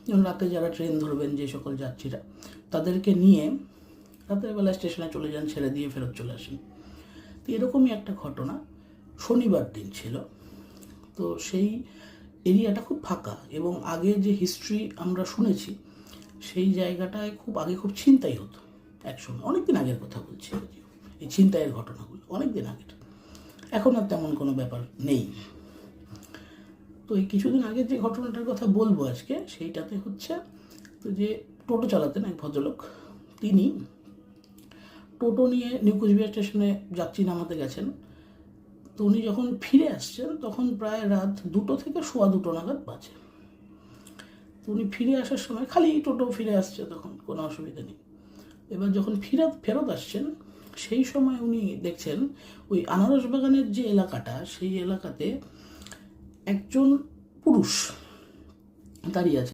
যেমন রাতে যারা ট্রেন ধরবেন, যে সকল যাত্রীরা, তাদেরকে নিয়ে রাতের বেলা স্টেশনে চলে যান, ছেড়ে দিয়ে ফেরত চলে আসেন। তো এরকমই একটা ঘটনা শনিবার দিন ছিল। তো সেই এরিয়াটা খুব ফাঁকা, এবং আগে যে হিস্ট্রি আমরা শুনেছি, সেই জায়গাটায় খুব আগে খুব ছিনতাই হতো একসময়, অনেক দিন আগের কথা বলছি, এই ছিনতাইয়ের ঘটনাগুলো অনেক দিন আগের। এখন আর তেমন কোনো ব্যাপার নেই। তো এই কিছুদিন আগের যে ঘটনাটার কথা বলবো আজকে, সেইটাতে হচ্ছে তো যে টোটো চালাতেন এক ভদ্রলোক, তিনি টোটো নিয়ে নিউ কুচবিহার স্টেশনে যাত্রী নামাতে গেছেন। তো উনি যখন ফিরে আসছেন তখন প্রায় রাত 2টো থেকে 2:15 নাগাদ বাজে। তো উনি ফিরে আসার সময় খালি টোটো ফিরে আসছে, তখন কোনো অসুবিধা নেই। এবার যখন ফেরত আসছেন, সেই সময় উনি দেখছেন ওই আনারস বাগানের যে এলাকাটা, সেই এলাকাতে একজন পুরুষ দাঁড়িয়ে আছে।